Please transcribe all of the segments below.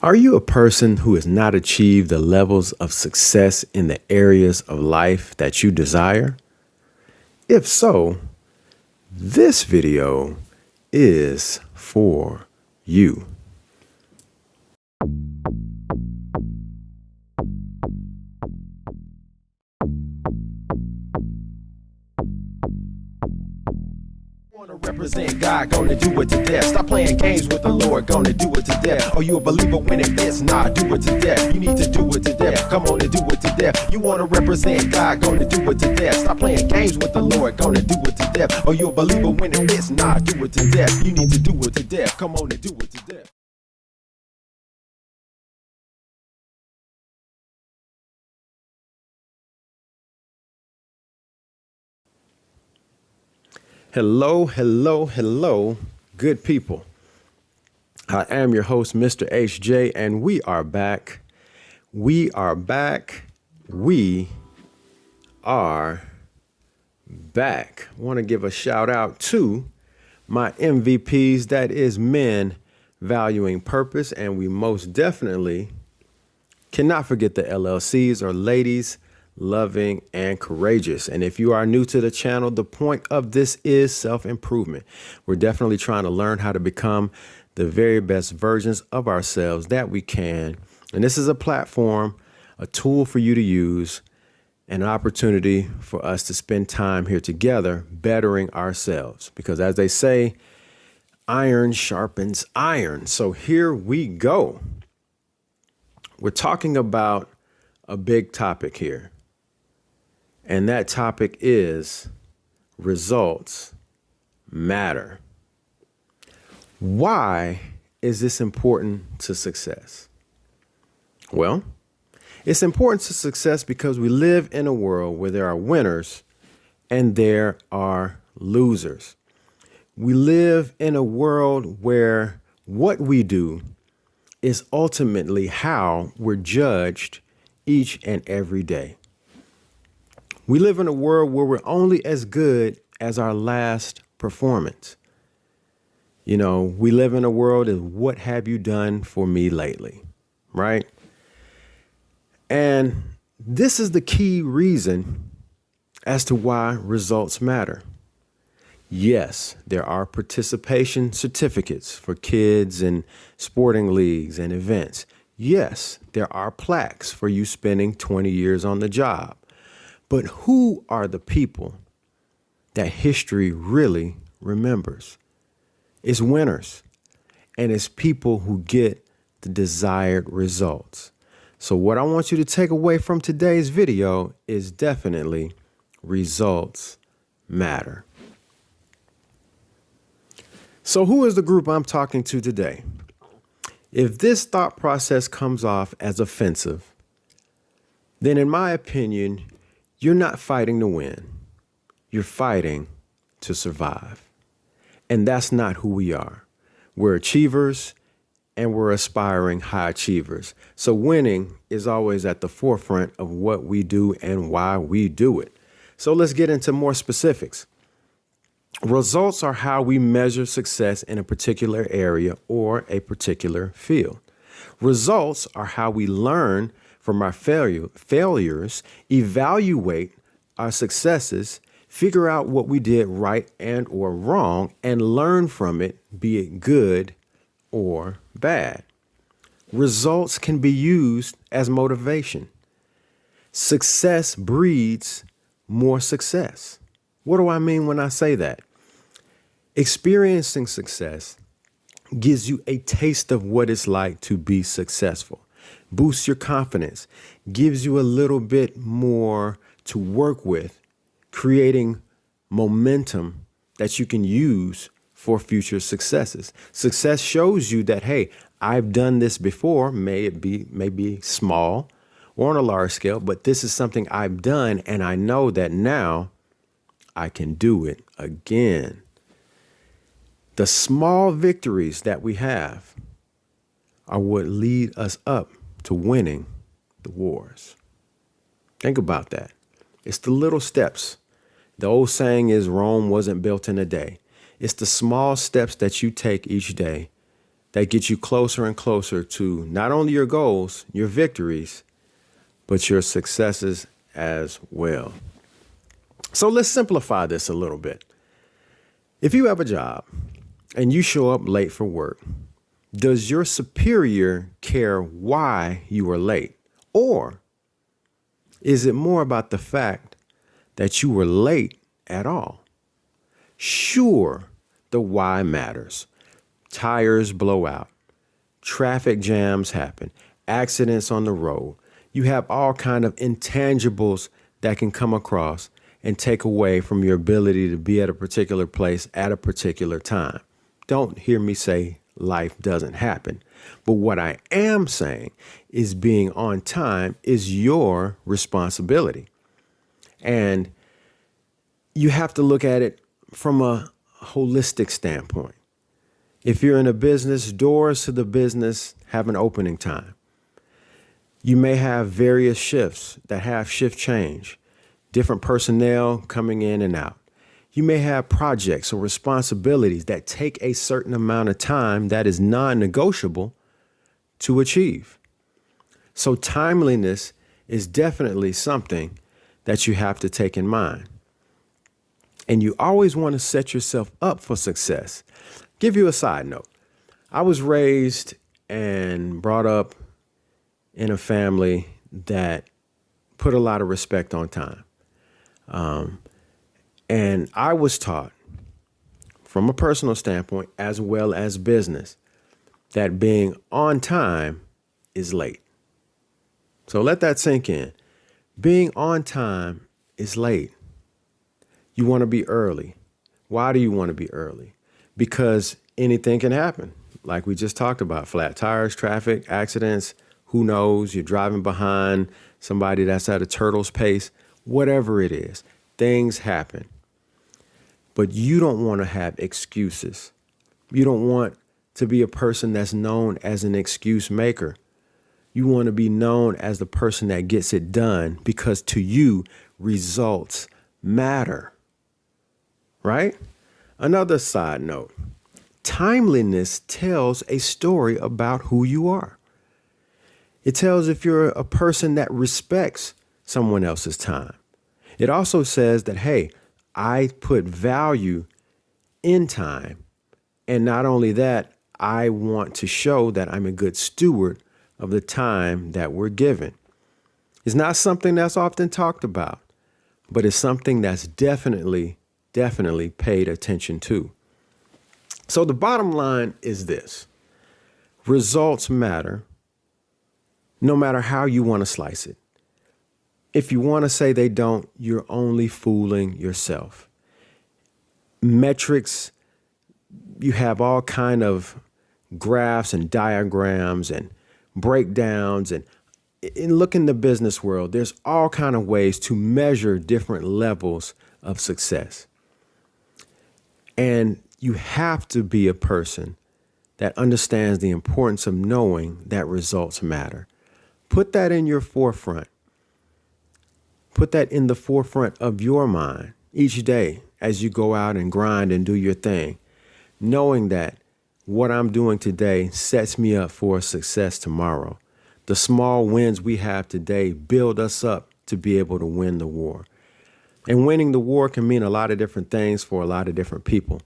Are you a person who has not achieved the levels of success in the areas of life that you desire? If so, this video is for you. Represent God, gonna do it to death. Stop playing games with the Lord, gonna do it to death. Are you a believer when it fits? Nah, do it to death. You need to do it to death. Come on and do it to death. You wanna represent God, gonna do it to death. Stop playing games with the Lord, gonna do it to death. Are you a believer when it fits? Nah, do it to death. You need to do it to death. Come on and do it to death. Hello, good people. I am your host, Mr. HJ, and we are back. We are back. I want to give a shout out to my MVPs, that is men valuing purpose, and we most definitely cannot forget the LLCs, or ladies loving and courageous. And if you are new to the channel, the point of this is self-improvement. We're definitely trying to learn how to become the very best versions of ourselves that we can. And this is a platform, a tool for you to use, and an opportunity for us to spend time here together bettering ourselves. Because as they say, iron sharpens iron. So here we go. We're talking about a big topic here. And that topic is results matter. Why is this important to success? Well, it's important to success because we live in a world where there are winners and there are losers. We live in a world where what we do is ultimately how we're judged each and every day. We live in a world where we're only as good as our last performance. You know, we live in a world of what have you done for me lately, right? And this is the key reason as to why results matter. Yes, there are participation certificates for kids in sporting leagues and events. Yes, there are plaques for you spending 20 years on the job. But who are the people that history really remembers? It's winners, and it's people who get the desired results. So what I want you to take away from today's video is definitely results matter. So who is the group I'm talking to today? If this thought process comes off as offensive, then in my opinion, you're not fighting to win. You're fighting to survive. And that's not who we are. We're achievers and we're aspiring high achievers. So winning is always at the forefront of what we do and why we do it. So let's get into more specifics. Results are how we measure success in a particular area or a particular field. Results are how we learn from our failures, evaluate our successes, figure out what we did right and or wrong, and learn from it, be it good or bad. Results can be used as motivation. Success breeds more success. What do I mean when I say that? Experiencing success gives you a taste of what it's like to be successful, boosts your confidence, gives you a little bit more to work with, creating momentum that you can use for future successes. Success shows you that, hey, I've done this before, may be small or on a large scale, but this is something I've done, and I know that now I can do it again. The small victories that we have are what lead us up to winning the wars. Think about that. It's the little steps. The old saying is Rome wasn't built in a day. It's the small steps that you take each day that get you closer and closer to not only your goals, your victories, but your successes as well. So let's simplify this a little bit. If you have a job and you show up late for work, does your superior care why you are late? Or is it more about the fact that you were late at all? Sure, the why matters. Tires blow out, traffic jams happen, accidents on the road. You have all kind of intangibles that can come across and take away from your ability to be at a particular place at a particular time. Don't hear me say life doesn't happen. But what I am saying is being on time is your responsibility. And you have to look at it from a holistic standpoint. If you're in a business, doors to the business have an opening time. You may have various shifts that have shift change, different personnel coming in and out. You may have projects or responsibilities that take a certain amount of time that is non-negotiable to achieve. So timeliness is definitely something that you have to take in mind. And you always want to set yourself up for success. Give you a side note. I was raised and brought up in a family that put a lot of respect on time. And I was taught from a personal standpoint as well as business that being on time is late. So let that sink in. Being on time is late. You want to be early. Why do you want to be early? Because anything can happen. Like we just talked about, flat tires, traffic, accidents, who knows? You're driving behind somebody that's at a turtle's pace, whatever it is, things happen. But you don't want to have excuses. You don't want to be a person that's known as an excuse maker. You want to be known as the person that gets it done because to you, results matter. Right? Another side note, timeliness tells a story about who you are. It tells if you're a person that respects someone else's time. It also says that, hey, I put value in time. And not only that, I want to show that I'm a good steward of the time that we're given. It's not something that's often talked about, but it's something that's definitely paid attention to. So the bottom line is this. Results matter no matter how you want to slice it. If you want to say they don't, you're only fooling yourself. Metrics, you have all kind of graphs and diagrams and breakdowns, and look in the business world, there's all kind of ways to measure different levels of success. And you have to be a person that understands the importance of knowing that results matter. Put that in your forefront. Put that in the forefront of your mind each day as you go out and grind and do your thing, knowing that what I'm doing today sets me up for success tomorrow. The small wins we have today build us up to be able to win the war. And winning the war can mean a lot of different things for a lot of different people.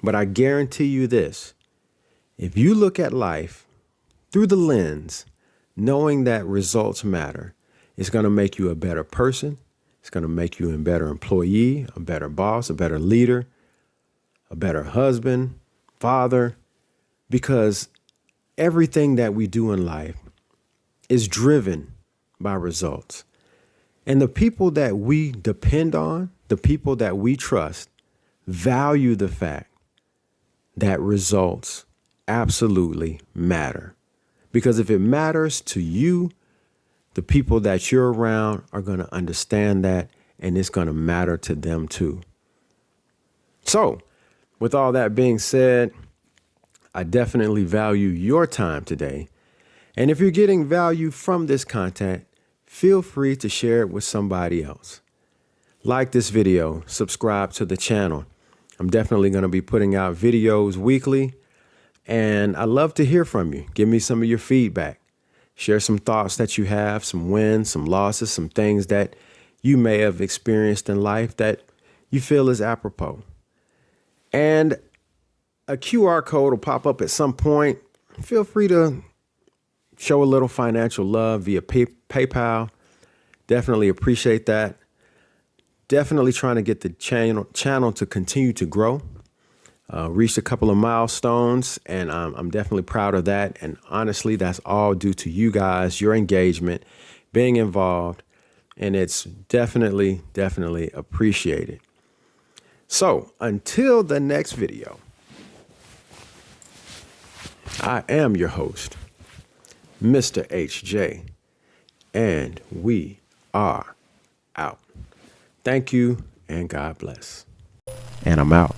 But I guarantee you this, if you look at life through the lens, knowing that results matter, it's going to make you a better person. It's going to make you a better employee, a better boss, a better leader, a better husband, father, because everything that we do in life is driven by results. And the people that we depend on, the people that we trust, value the fact that results absolutely matter. Because if it matters to you, the people that you're around are going to understand that, and it's going to matter to them too. So, with all that being said, I definitely value your time today. And if you're getting value from this content, feel free to share it with somebody else. Like this video, subscribe to the channel. I'm definitely going to be putting out videos weekly. And I love to hear from you. Give me some of your feedback. Share some thoughts that you have, some wins, some losses, some things that you may have experienced in life that you feel is apropos. And a QR code will pop up at some point. Feel free to show a little financial love via PayPal. Definitely appreciate that. Definitely trying to get the channel to continue to grow. Reached a couple of milestones, and I'm definitely proud of that. And honestly, that's all due to you guys, your engagement, being involved, and it's definitely appreciated. So until the next video, I am your host, Mr. HJ, and we are out. Thank you, and God bless. And I'm out.